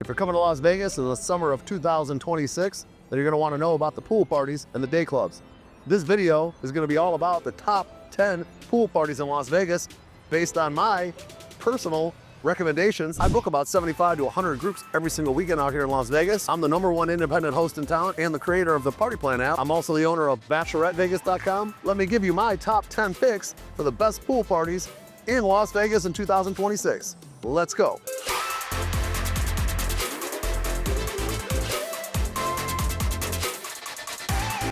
you're coming to Las Vegas in the summer of 2026, then you're going to want to know about the pool parties and the day clubs. This video is going to be all about the top 10 pool parties in Las Vegas based on my personal recommendations. I book about 75 to 100 groups every single weekend out here in Las Vegas. I'm the #1 independent host in town and the creator of the Party Plan app. I'm also the owner of BacheloretteVegas.com. Let me give you my top 10 picks for the best pool parties in Las Vegas in 2026. Let's go.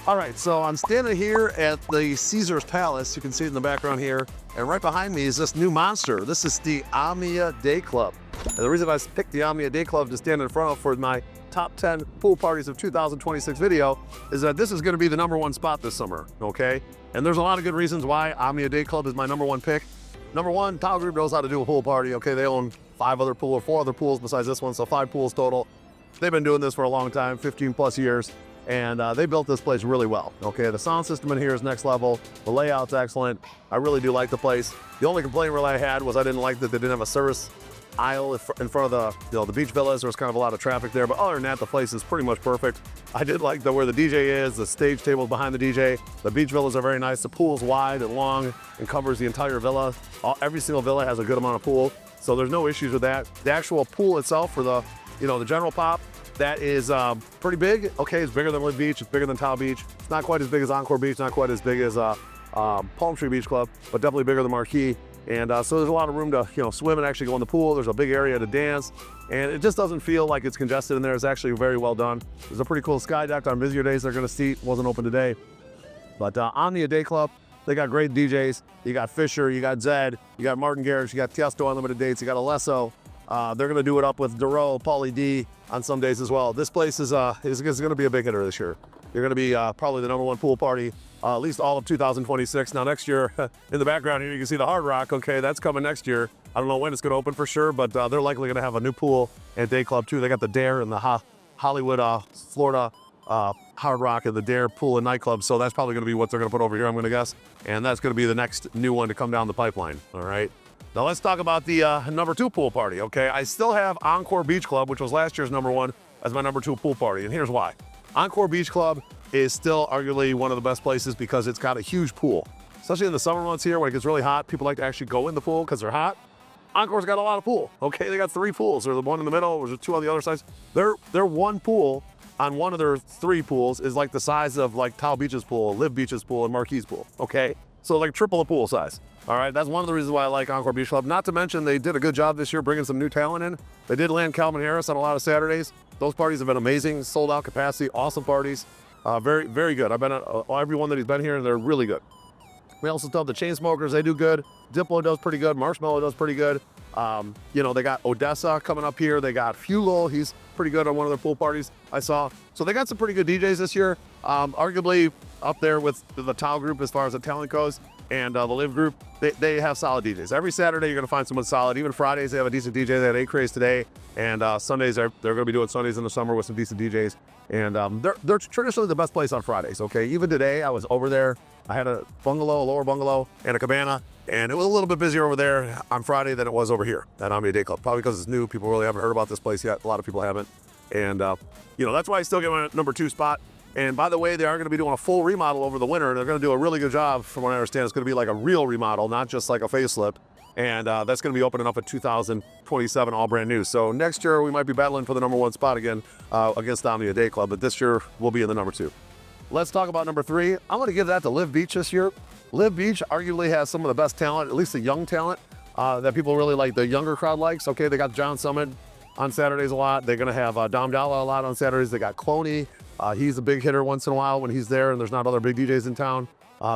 All right, so I'm standing here at the Caesars Palace. You can see it in the background here. And right behind me is this new monster. This is the Omnia Dayclub. And the reason I picked the Omnia Dayclub to stand in front of for my top 10 pool parties of 2026 video is that this is gonna be the #1 spot this summer, okay? And there's a lot of good reasons why Omnia Dayclub is my #1 pick. Number one, TAO Group knows how to do a pool party, okay? They own 4 other pools besides this one, so 5 pools total. They've been doing this for a long time, 15 plus years. And they built this place really well, okay? The sound system in here is next level. The layout's excellent. I really do like the place. The only complaint really I had was I didn't like that they didn't have a service aisle in front of the beach villas. There was kind of a lot of traffic there, but other than that, the place is pretty much perfect. I did like where the DJ is, the stage table behind the DJ. The beach villas are very nice. The pool's wide and long and covers the entire villa. Every single villa has a good amount of pool, so there's no issues with that. The actual pool itself for the general pop, that is pretty big. Okay, it's bigger than LIV Beach, it's bigger than TAO Beach. It's not quite as big as Encore Beach, not quite as big as Palm Tree Beach Club, but definitely bigger than Marquee. And so there's a lot of room to swim and actually go in the pool. There's a big area to dance, and it just doesn't feel like it's congested in there. It's actually very well done. There's a pretty cool sky deck on busier days they're gonna seat. Wasn't open today. But Omnia Dayclub, they got great DJs. You got Fisher, you got Zed, you got Martin Garrix, you got Tiesto Unlimited Dates, you got Alesso. They're gonna do it up with Duro, Pauly D on some days as well. This place is gonna be a big hitter this year. You're gonna be probably the #1 pool party, at least all of 2026. Now next year, in the background here, you can see the Hard Rock. Okay, that's coming next year. I don't know when it's gonna open for sure, but they're likely gonna have a new pool and day club too. They got the Dare and the Hollywood, Florida Hard Rock and the Dare pool and nightclub. So that's probably gonna be what they're gonna put over here, I'm gonna guess. And that's gonna be the next new one to come down the pipeline, all right? Now let's talk about the #2 pool party, okay? I still have Encore Beach Club, which was last year's #1, as my #2 pool party, and here's why. Encore Beach Club is still arguably one of the best places because it's got a huge pool. Especially in the summer months here when it gets really hot, people like to actually go in the pool because they're hot. Encore's got a lot of pool, okay? They got 3 pools. There's the one in the middle, there's 2 on the other sides. Their one pool on one of their 3 pools is like the size of like TAO Beach's pool, LIV Beach's pool, and Marquee's pool, okay? So like triple the pool size. All right, that's one of the reasons why I like Encore Beach Club. Not to mention they did a good job this year bringing some new talent in. They did land Calvin Harris on a lot of Saturdays. Those parties have been amazing, sold out capacity, awesome parties. Very, very good. I've been at every one that he's been here and they're really good. We also still have the Chainsmokers, they do good. Diplo does pretty good, Marshmello does pretty good. They got Odessa coming up here. They got Fuel, he's pretty good on one of their pool parties I saw. So they got some pretty good DJs this year. Arguably up there with the TAO Group as far as the talent goes. And the LIV Group, they have solid DJs. Every Saturday, you're gonna find someone solid. Even Fridays, they have a decent DJ. They had 8 Craze today. And Sundays, they're gonna be doing Sundays in the summer with some decent DJs. And they're traditionally the best place on Fridays, okay? Even today, I was over there. I had a bungalow, a lower bungalow, and a cabana. And it was a little bit busier over there on Friday than it was over here at Omnia Dayclub. Probably because it's new. People really haven't heard about this place yet. A lot of people haven't. And, that's why I still get my #2 spot. And by the way, they are going to be doing a full remodel over the winter. They're going to do a really good job, from what I understand. It's going to be like a real remodel, not just like a facelift. And that's going to be opening up in 2027, all brand new. So next year, we might be battling for the #1 spot again against Omnia Dayclub, but this year, we'll be in the #2. Let's talk about #3. I'm going to give that to LIV Beach this year. LIV Beach arguably has some of the best talent, at least the young talent, that people really like, the younger crowd likes. Okay, they got John Summit on Saturdays a lot. They're going to have Dom Dalla a lot on Saturdays. They got Cloney. He's a big hitter once in a while when he's there and there's not other big DJs in town.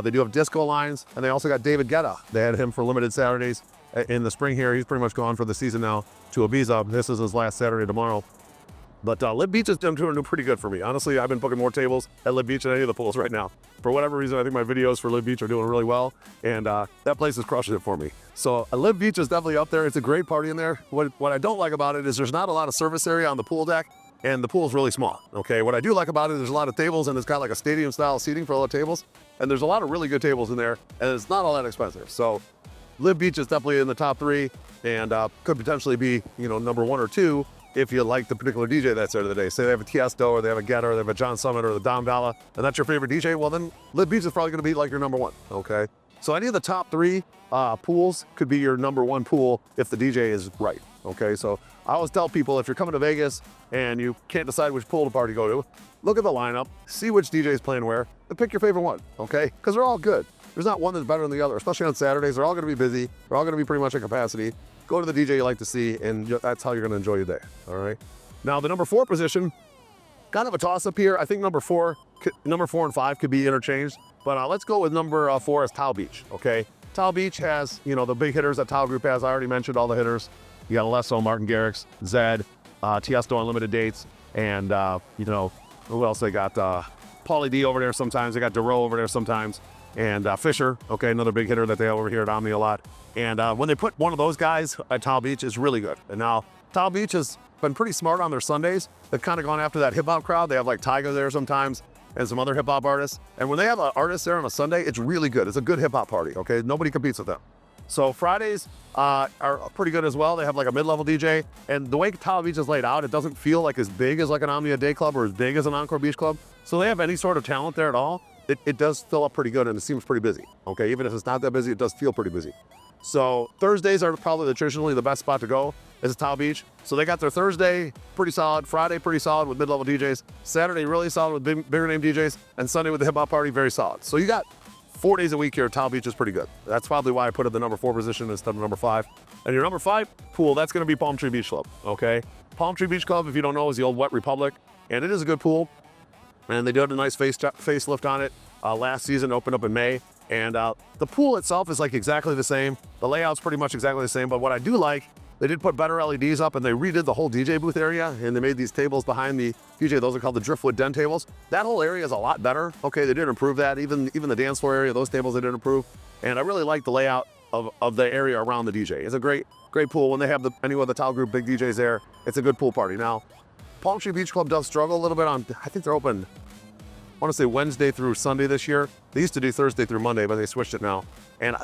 They do have Disco Lines, and they also got David Guetta. They had him for limited Saturdays in the spring here. He's pretty much gone for the season now to Ibiza. This is his last Saturday tomorrow. But LIV Beach is doing pretty good for me. Honestly, I've been booking more tables at LIV Beach than any of the pools right now. For whatever reason, I think my videos for LIV Beach are doing really well, and that place is crushing it for me. So LIV Beach is definitely up there. It's a great party in there. What I don't like about it is there's not a lot of service area on the pool deck, and the pool is really small, okay? What I do like about it is there's a lot of tables, and it's got like a stadium-style seating for all the tables, and there's a lot of really good tables in there, and it's not all that expensive. So LIV Beach is definitely in the top 3, and could potentially be, #1 or 2 if you like the particular DJ that's there today. Say they have a Tiesto, or they have a Guetta, or they have a John Summit, or the Dom Dalla, and that's your favorite DJ, well then LIV Beach is probably gonna be like your number one, okay? So any of the top 3 pools could be your number 1 pool if the DJ is right, okay? So I always tell people, if you're coming to Vegas and you can't decide which pool to party to go to, look at the lineup, see which DJ is playing where, and pick your favorite one, okay? Because they're all good. There's not one that's better than the other, especially on Saturdays. They're all gonna be busy. They're all gonna be pretty much at capacity. Go to the DJ you like to see, and that's how you're gonna enjoy your day, all right? Now the number 4 position, kind of a toss-up here. I think number 4 and 5 could be interchanged, but let's go with number 4 as TAO Beach, okay? TAO Beach has, you know, the big hitters that TAO Group has. I already mentioned all the hitters. You got Alesso, Martin Garrix, Zed, Tiesto Unlimited Dates, and, you know, who else they got? Pauly D over there sometimes. They got DeRoe over there sometimes. And Fisher, okay, another big hitter that they have over here at Omni a lot. And when they put one of those guys at TAO Beach, it's really good. And now TAO Beach has been pretty smart on their Sundays. They've kind of gone after that hip-hop crowd. They have like Tyga there sometimes and some other hip-hop artists. And when they have an artist there on a Sunday, it's really good. It's a good hip-hop party, okay? Nobody competes with them. So Fridays are pretty good as well. They have like a mid-level DJ. And the way TAO Beach is laid out, it doesn't feel like as big as like an Omnia Dayclub or as big as an Encore Beach Club. So they have any sort of talent there at all. It does fill up pretty good, and it seems pretty busy, okay? Even if it's not that busy, it does feel pretty busy. So Thursdays are probably traditionally the best spot to go is TAO Beach. So they got their Thursday pretty solid, Friday pretty solid with mid-level DJs, Saturday really solid with bigger name DJs, and Sunday with the hip-hop party very solid. So you got 4 days a week here. TAO Beach is pretty good. That's probably why I put it the number 4 position instead of number 5. And your number 5 pool, that's gonna be Palm Tree Beach Club, okay? Palm Tree Beach Club, if you don't know, is the old Wet Republic, and it is a good pool. And they did a nice facelift on it. Last season, opened up in May. And the pool itself is like exactly the same. The layout's pretty much exactly the same. But what I do like, they did put better LEDs up, and they redid the whole DJ booth area, and they made these tables behind the DJ. Those are called the driftwood den tables. That whole area is a lot better. Okay, they did improve that. Even the dance floor area, those tables they did improve. And I really like the layout of the area around the DJ. It's a great pool. When they have any of the TAO Group big DJs there, it's a good pool party. Now, Palm Tree Beach Club does struggle a little bit on, I think they're open, I want to say Wednesday through Sunday this year. They used to do Thursday through Monday, but they switched it now. And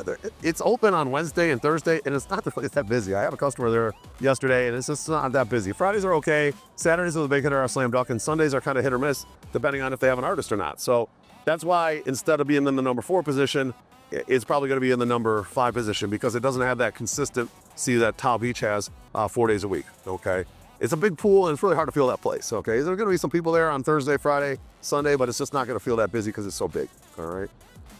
it's open on Wednesday and Thursday, and it's that busy. I have a customer there yesterday, and it's just not that busy. Fridays are okay. Saturdays are the big hitter, are slam dunk, and Sundays are kind of hit or miss, depending on if they have an artist or not. So that's why instead of being in the number 4 position, it's probably going to be in the number 5 position, because it doesn't have that consistency that TAO Beach has 4 days a week, okay? It's a big pool, and it's really hard to feel that place, okay? There are going to be some people there on Thursday, Friday, Sunday, but it's just not going to feel that busy because it's so big, all right?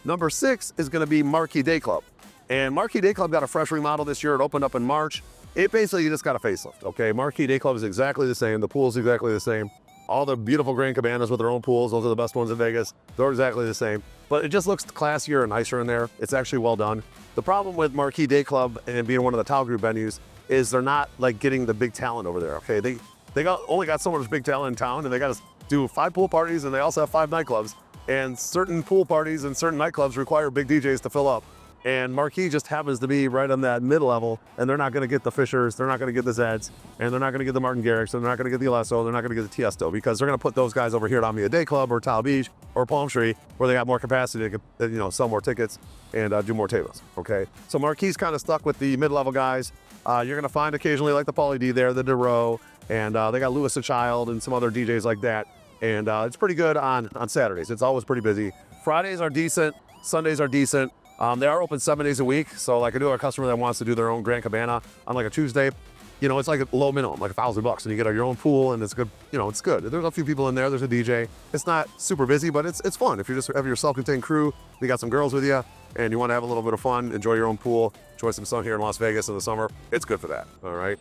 Number 6 is going to be Marquee Dayclub. And Marquee Dayclub got a fresh remodel this year. It opened up in March. It basically just got a facelift, okay? Marquee Dayclub is exactly the same. The pool is exactly the same. All the beautiful grand cabanas with their own pools, those are the best ones in Vegas. They're exactly the same. But it just looks classier and nicer in there. It's actually well done. The problem with Marquee Dayclub and being one of the TAO Group venues is they're not like getting the big talent over there, okay? They only got so much big talent in town, and they got to do 5 pool parties, and they also have 5 nightclubs. And certain pool parties and certain nightclubs require big DJs to fill up. And Marquee just happens to be right on that mid-level, and they're not going to get the Fishers, they're not going to get the Zeds, and they're not going to get the Martin Garrix, and they're not going to get the Alesso, they're not going to get the Tiesto, because they're going to put those guys over here at Omnia Dayclub or TAO Beach or Palm Tree, where they got more capacity to sell more tickets and do more tables, okay? So Marquee's kind of stuck with the mid-level guys. You're going to find occasionally like the Pauly D there, the DeRoe, and they got Louis the Child and some other DJs like that. And it's pretty good on Saturdays. It's always pretty busy. Fridays are decent. Sundays are decent. They are open 7 days a week. So like I do have a customer that wants to do their own Grand Cabana on like a Tuesday. You know, it's like a low minimum, like $1,000, and you get your own pool, and it's good. You know, it's good. There's a few people in there. There's a DJ. It's not super busy, but it's fun. If you just have your self-contained crew, you got some girls with you, and you want to have a little bit of fun, enjoy your own pool, enjoy some sun here in Las Vegas in the summer, it's good for that, all right?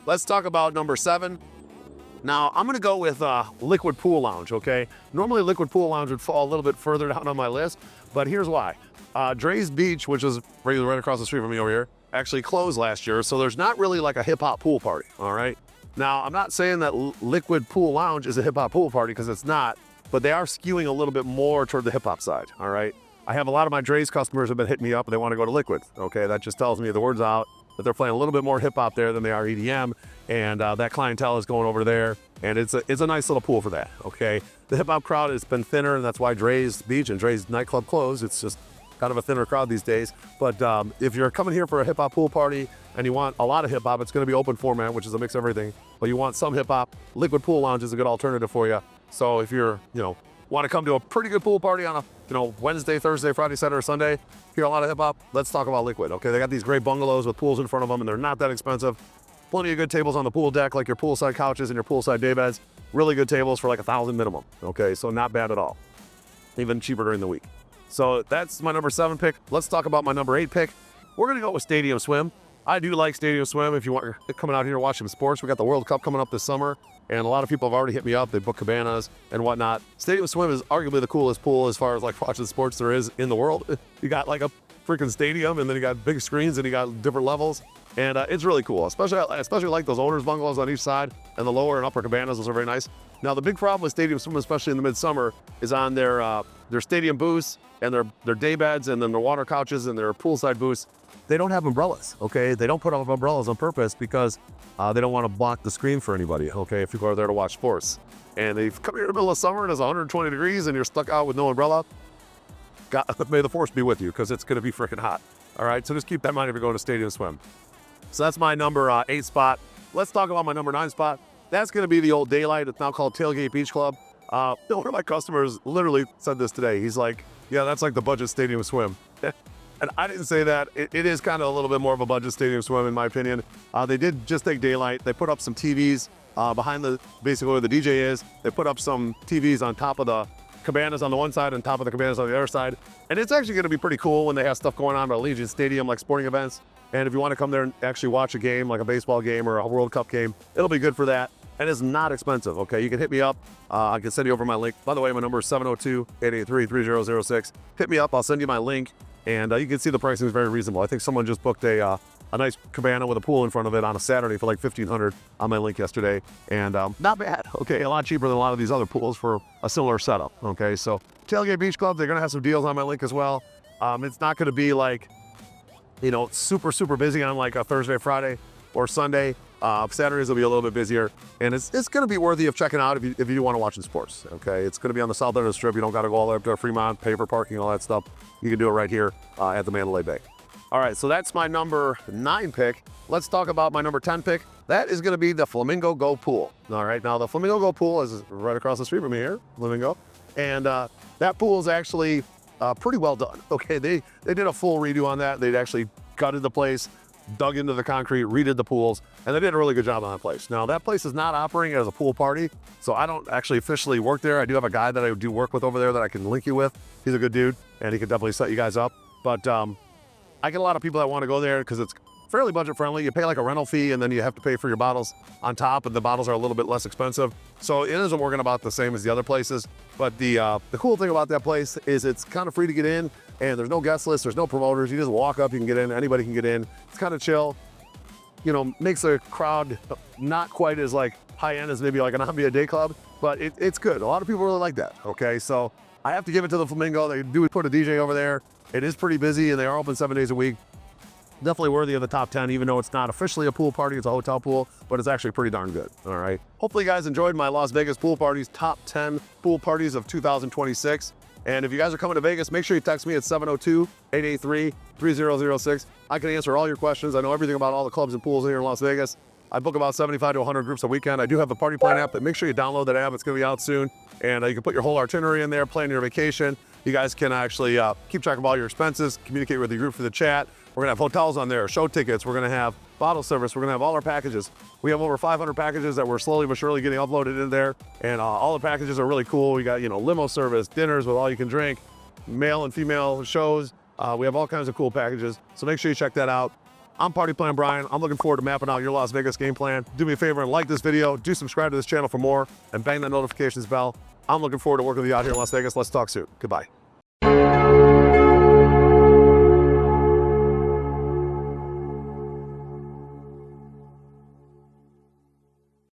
Let's talk about number 7. Now, I'm going to go with Liquid Pool Lounge, okay? Normally, Liquid Pool Lounge would fall a little bit further down on my list, but here's why. Dre's Beach, which is right across the street from me over here, actually closed last year, so there's not really like a hip-hop pool party, all right? Now, I'm not saying that Liquid Pool Lounge is a hip-hop pool party, because it's not, but they are skewing a little bit more toward the hip-hop side, all right? I have a lot of my Dre's customers have been hitting me up, and they want to go to Liquid, okay? That just tells me the word's out, that they're playing a little bit more hip-hop there than they are EDM, and that clientele is going over there, and it's a nice little pool for that, okay? The hip-hop crowd has been thinner, and that's why Dre's Beach and Dre's nightclub closed. It's just kind of a thinner crowd these days. But if you're coming here for a hip hop pool party and you want a lot of hip hop, it's going to be open format, which is a mix of everything. But you want some hip hop, Liquid Pool Lounge is a good alternative for you. So if you're, want to come to a pretty good pool party on a, Wednesday, Thursday, Friday, Saturday, or Sunday, hear a lot of hip hop, let's talk about Liquid. Okay, they got these great bungalows with pools in front of them, and they're not that expensive. Plenty of good tables on the pool deck, like your poolside couches and your poolside day beds. Really good tables for like $1,000 minimum. Okay, so not bad at all. Even cheaper during the week. So that's my number 7 pick. Let's talk about my number 8 pick. We're gonna go with Stadium Swim. I do like Stadium Swim. If you want coming out here to watch some sports, we got the World Cup coming up this summer, and a lot of people have already hit me up. They book cabanas and whatnot. Stadium Swim is arguably the coolest pool as far as like watching sports there is in the world. You got like a freaking stadium, and then you got big screens, and you got different levels, and it's really cool. Especially like those owners bungalows on each side, and the lower and upper cabanas. Those are very nice. Now the big problem with Stadium Swim, especially in the midsummer, is on their stadium booths and their day beds, and then their water couches and their poolside booths. They don't have umbrellas, okay? They don't put up umbrellas on purpose because they don't want to block the screen for anybody, okay, if people are there to watch sports. And they've come here in the middle of summer and it's 120 degrees and you're stuck out with no umbrella. May the force be with you, because it's going to be freaking hot. All right, so just keep that in mind if you're going to Stadium Swim. So that's my number 8 spot. Let's talk about my number 9 spot. That's going to be the old Daylight. It's now called Tailgate Beach Club. One of my customers literally said this today. He's like, yeah, that's like the budget Stadium Swim. And I didn't say that. It is kind of a little bit more of a budget Stadium Swim, in my opinion. They did just take Daylight. They put up some TVs behind basically where the DJ is. They put up some TVs on top of the cabanas on the one side and top of the cabanas on the other side. And it's actually going to be pretty cool when they have stuff going on at Allegiant Stadium, like sporting events. And if you want to come there and actually watch a game, like a baseball game or a World Cup game, it'll be good for that. And it's not expensive, okay? You can hit me up. I can send you over my link. By the way, my number is 702-883-3006. Hit me up. I'll send you my link. And you can see the pricing is very reasonable. I think someone just booked a nice cabana with a pool in front of it on a Saturday for like $1,500 on my link yesterday. And not bad, okay? A lot cheaper than a lot of these other pools for a similar setup, okay? So Tailgate Beach Club, they're gonna have some deals on my link as well. It's not gonna be like, super, super busy on like a Thursday, Friday, or Sunday. Saturdays will be a little bit busier, and it's going to be worthy of checking out if you do want to watch the sports, okay? It's going to be on the south end of the strip. You don't got to go all the way up to Fremont, pay for parking, all that stuff. You can do it right here at the Mandalay Bay. All right, so that's my number 9 pick. Let's talk about my number 10 pick. That is going to be the Flamingo Go Pool. All right, now the Flamingo Go Pool is right across the street from me here, Flamingo, and that pool is actually pretty well done, okay? They did a full redo on that. They'd actually gutted the place, dug into the concrete, redid the pools, and they did a really good job on that place. Now, that place is not operating as a pool party, so I don't actually officially work there. I do have a guy that I do work with over there that I can link you with. He's a good dude, and he can definitely set you guys up. But I get a lot of people that want to go there because it's fairly budget friendly. You pay like a rental fee, and then you have to pay for your bottles on top, and the bottles are a little bit less expensive. So it isn't working about the same as the other places. But the cool thing about that place is it's kind of free to get in, and there's no guest list, there's no promoters. You just walk up, you can get in, anybody can get in. It's kind of chill. Makes the crowd not quite as like high end as maybe like an Omnia Dayclub, but it's good. A lot of people really like that, okay? So I have to give it to the Flamingo. They do put a DJ over there. It is pretty busy, and they are open 7 days a week. Definitely worthy of the top 10, even though it's not officially a pool party, it's a hotel pool, but it's actually pretty darn good, all right? Hopefully you guys enjoyed my Las Vegas pool parties, top 10 pool parties of 2026. And if you guys are coming to Vegas, make sure you text me at 702-883-3006. I can answer all your questions. I know everything about all the clubs and pools here in Las Vegas. I book about 75 to 100 groups a weekend. I do have the Party Plan app, but make sure you download that app. It's gonna be out soon. And you can put your whole itinerary in there, plan your vacation. You guys can actually keep track of all your expenses, communicate with the group for the chat. We're gonna have hotels on there, show tickets. We're gonna have bottle service. We're gonna have all our packages. We have over 500 packages that we're slowly but surely getting uploaded in there. And all the packages are really cool. We got, limo service, dinners with all you can drink, male and female shows. We have all kinds of cool packages. So make sure you check that out. I'm Party Plan Brian. I'm looking forward to mapping out your Las Vegas game plan. Do me a favor and like this video. Do subscribe to this channel for more and bang that notifications bell. I'm looking forward to working with you out here in Las Vegas. Let's talk soon. Goodbye.